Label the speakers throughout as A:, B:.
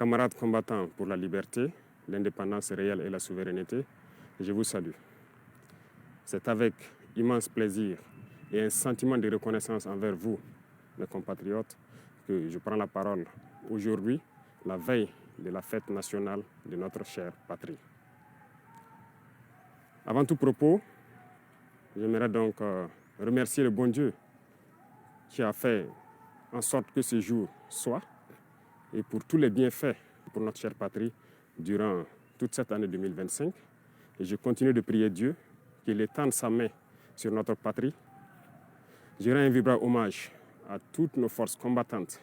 A: Camarades combattants pour la liberté, l'indépendance réelle et la souveraineté, je vous salue. C'est avec immense plaisir et un sentiment de reconnaissance envers vous, mes compatriotes, que je prends la parole aujourd'hui, la veille de la fête nationale de notre chère patrie. Avant tout propos, j'aimerais donc remercier le bon Dieu qui a fait en sorte que ce jour soit et pour tous les bienfaits pour notre chère patrie durant toute cette année 2025. Et je continue de prier Dieu qu'il étende sa main sur notre patrie. Je rends un vibrant hommage à toutes nos forces combattantes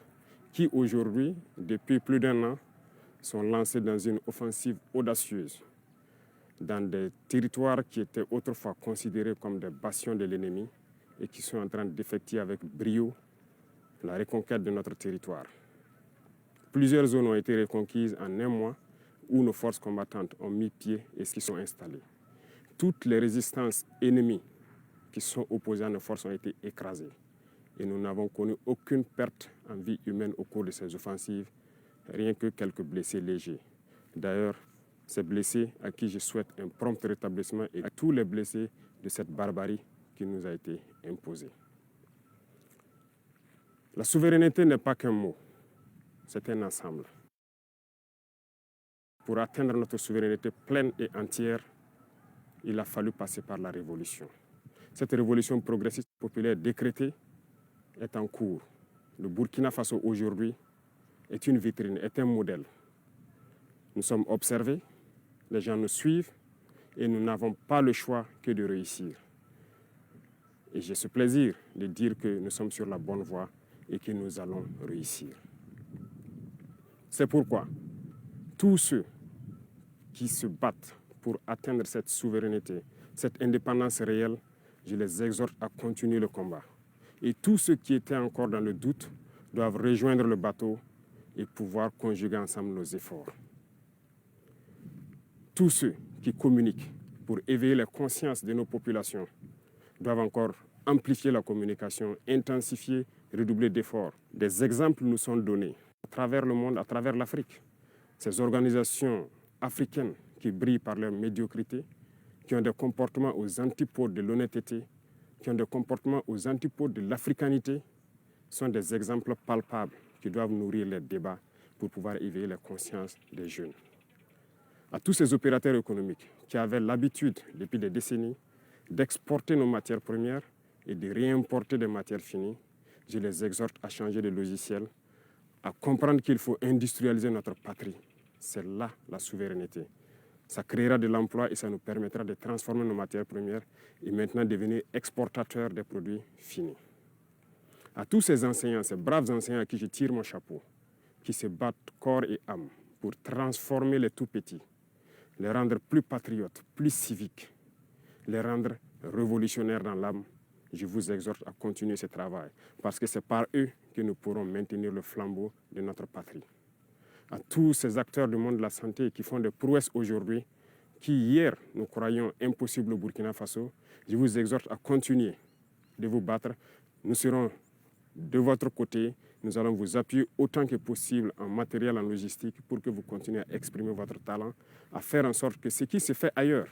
A: qui aujourd'hui, depuis plus d'un an, sont lancées dans une offensive audacieuse dans des territoires qui étaient autrefois considérés comme des bastions de l'ennemi et qui sont en train d'effectuer avec brio la reconquête de notre territoire. Plusieurs zones ont été reconquises en un mois où nos forces combattantes ont mis pied et s'y sont installées. Toutes les résistances ennemies qui sont opposées à nos forces ont été écrasées. Et nous n'avons connu aucune perte en vie humaine au cours de ces offensives, rien que quelques blessés légers. D'ailleurs, ces blessés à qui je souhaite un prompt rétablissement et à tous les blessés de cette barbarie qui nous a été imposée. La souveraineté n'est pas qu'un mot, c'est un ensemble. Pour atteindre notre souveraineté pleine et entière, il a fallu passer par la révolution. Cette révolution progressiste populaire décrétée est en cours. Le Burkina Faso aujourd'hui est une vitrine, est un modèle. Nous sommes observés, les gens nous suivent et nous n'avons pas le choix que de réussir. Et j'ai ce plaisir de dire que nous sommes sur la bonne voie et que nous allons réussir. C'est pourquoi tous ceux qui se battent pour atteindre cette souveraineté, cette indépendance réelle, je les exhorte à continuer le combat. Et tous ceux qui étaient encore dans le doute doivent rejoindre le bateau et pouvoir conjuguer ensemble nos efforts. Tous ceux qui communiquent pour éveiller les consciences de nos populations doivent encore amplifier la communication, intensifier, redoubler d'efforts. Des exemples nous sont donnés à travers le monde, à travers l'Afrique. Ces organisations africaines qui brillent par leur médiocrité, qui ont des comportements aux antipodes de l'honnêteté, qui ont des comportements aux antipodes de l'africanité, sont des exemples palpables qui doivent nourrir les débats pour pouvoir éveiller les consciences des jeunes. À tous ces opérateurs économiques qui avaient l'habitude, depuis des décennies, d'exporter nos matières premières et de réimporter des matières finies, je les exhorte à changer de logiciel, à comprendre qu'il faut industrialiser notre patrie. C'est là la souveraineté. Ça créera de l'emploi et ça nous permettra de transformer nos matières premières et maintenant devenir exportateurs des produits finis. À tous ces enseignants, ces braves enseignants à qui je tire mon chapeau, qui se battent corps et âme pour transformer les tout-petits, les rendre plus patriotes, plus civiques, les rendre révolutionnaires dans l'âme, je vous exhorte à continuer ce travail parce que c'est par eux que nous pourrons maintenir le flambeau de notre patrie. À tous ces acteurs du monde de la santé qui font des prouesses aujourd'hui, qui hier nous croyions impossibles au Burkina Faso, je vous exhorte à continuer de vous battre. Nous serons de votre côté, nous allons vous appuyer autant que possible en matériel, en logistique, pour que vous continuiez à exprimer votre talent, à faire en sorte que ce qui se fait ailleurs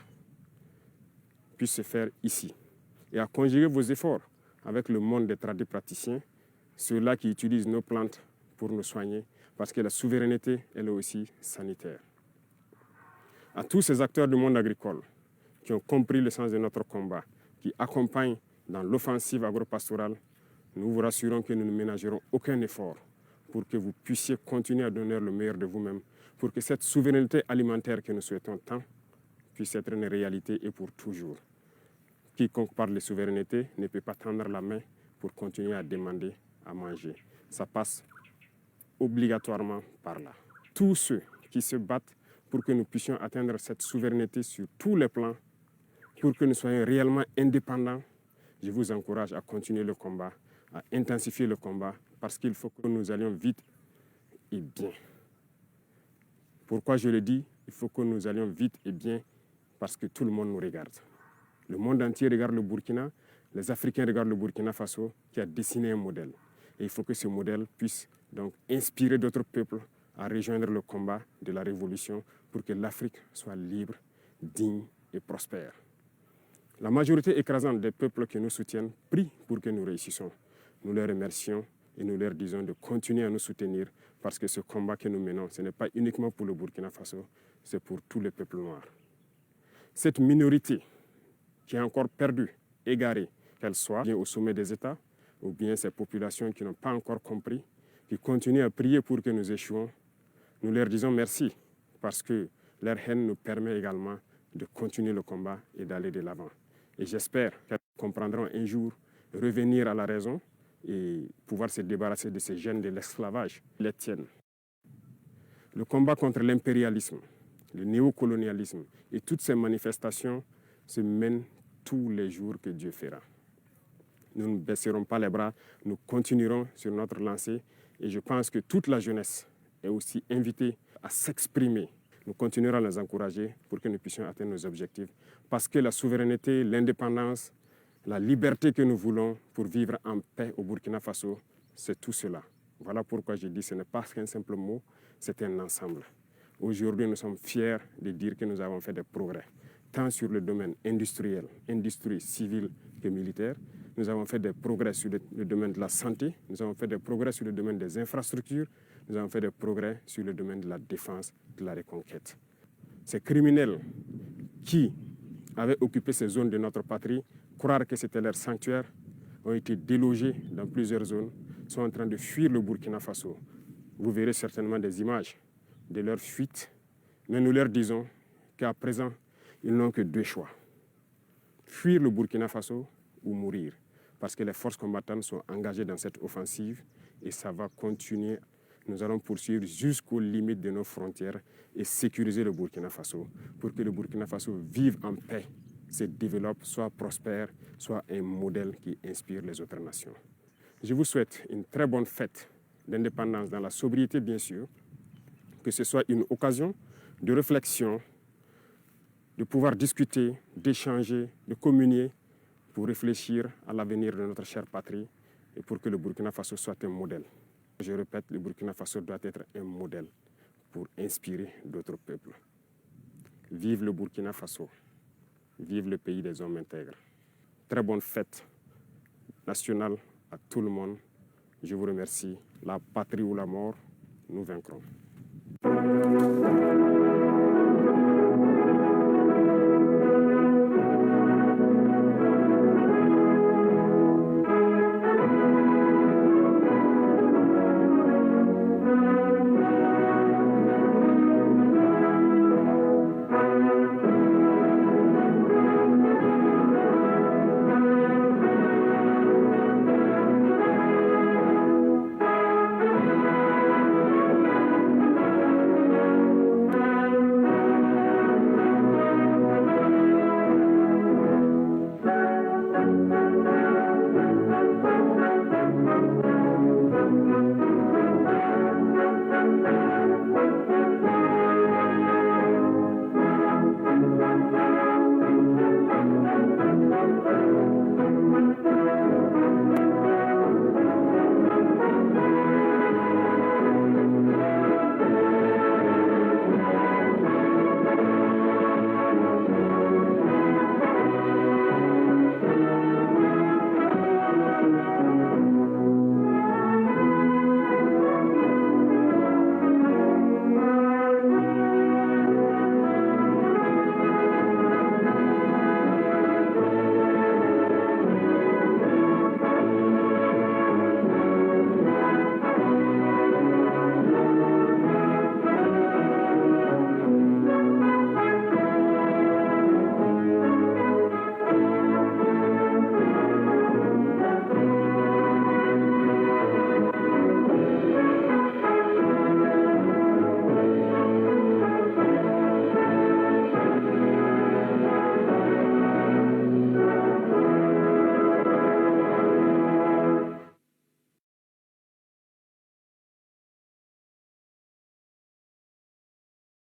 A: puisse se faire ici. Et à conjuguer vos efforts avec le monde des tradipraticiens, ceux-là qui utilisent nos plantes pour nous soigner, parce que la souveraineté, elle est aussi sanitaire. À tous ces acteurs du monde agricole qui ont compris le sens de notre combat, qui accompagnent dans l'offensive agro-pastorale, nous vous rassurons que nous ne ménagerons aucun effort pour que vous puissiez continuer à donner le meilleur de vous-même, pour que cette souveraineté alimentaire que nous souhaitons tant puisse être une réalité et pour toujours. Quiconque parle de souveraineté ne peut pas tendre la main pour continuer à demander à manger. Ça passe obligatoirement par là. Tous ceux qui se battent pour que nous puissions atteindre cette souveraineté sur tous les plans, pour que nous soyons réellement indépendants, je vous encourage à continuer le combat, à intensifier le combat, parce qu'il faut que nous allions vite et bien. Pourquoi je le dis? Il faut que nous allions vite et bien, parce que tout le monde nous regarde. Le monde entier regarde le Burkina, les Africains regardent le Burkina Faso, qui a dessiné un modèle. Et il faut que ce modèle puisse donc inspirer d'autres peuples à rejoindre le combat de la révolution pour que l'Afrique soit libre, digne et prospère. La majorité écrasante des peuples qui nous soutiennent prie pour que nous réussissions. Nous les remercions et nous leur disons de continuer à nous soutenir parce que ce combat que nous menons, ce n'est pas uniquement pour le Burkina Faso, c'est pour tous les peuples noirs. Cette minorité qui est encore perdue, égarée, qu'elle soit bien au sommet des États, ou bien ces populations qui n'ont pas encore compris, qui continuent à prier pour que nous échouons, nous leur disons merci parce que leur haine nous permet également de continuer le combat et d'aller de l'avant. Et j'espère qu'elles comprendront un jour revenir à la raison et pouvoir se débarrasser de ces gènes de l'esclavage qui les tiennent. Le combat contre l'impérialisme, le néocolonialisme et toutes ces manifestations se mènent tous les jours que Dieu fera. Nous ne baisserons pas les bras, nous continuerons sur notre lancée et je pense que toute la jeunesse est aussi invitée à s'exprimer. Nous continuerons à les encourager pour que nous puissions atteindre nos objectifs parce que la souveraineté, l'indépendance, la liberté que nous voulons pour vivre en paix au Burkina Faso, c'est tout cela. Voilà pourquoi je dis que ce n'est pas qu'un simple mot, c'est un ensemble. Aujourd'hui, nous sommes fiers de dire que nous avons fait des progrès, tant sur le domaine industriel, industrie civile que militaire. Nous avons fait des progrès sur le domaine de la santé, nous avons fait des progrès sur le domaine des infrastructures, nous avons fait des progrès sur le domaine de la défense, de la reconquête. Ces criminels qui avaient occupé ces zones de notre patrie, croire que c'était leur sanctuaire, ont été délogés dans plusieurs zones, sont en train de fuir le Burkina Faso. Vous verrez certainement des images de leur fuite, mais nous leur disons qu'à présent, ils n'ont que deux choix. Fuir le Burkina Faso ou mourir, parce que les forces combattantes sont engagées dans cette offensive et ça va continuer. Nous allons poursuivre jusqu'aux limites de nos frontières et sécuriser le Burkina Faso pour que le Burkina Faso vive en paix, se développe, soit prospère, soit un modèle qui inspire les autres nations. Je vous souhaite une très bonne fête d'indépendance dans la sobriété, bien sûr, que ce soit une occasion de réflexion, de pouvoir discuter, d'échanger, de communier pour réfléchir à l'avenir de notre chère patrie et pour que le Burkina Faso soit un modèle. Je répète, le Burkina Faso doit être un modèle pour inspirer d'autres peuples. Vive le Burkina Faso, vive le pays des hommes intègres. Très bonne fête nationale à tout le monde. Je vous remercie. La patrie ou la mort, nous vaincrons.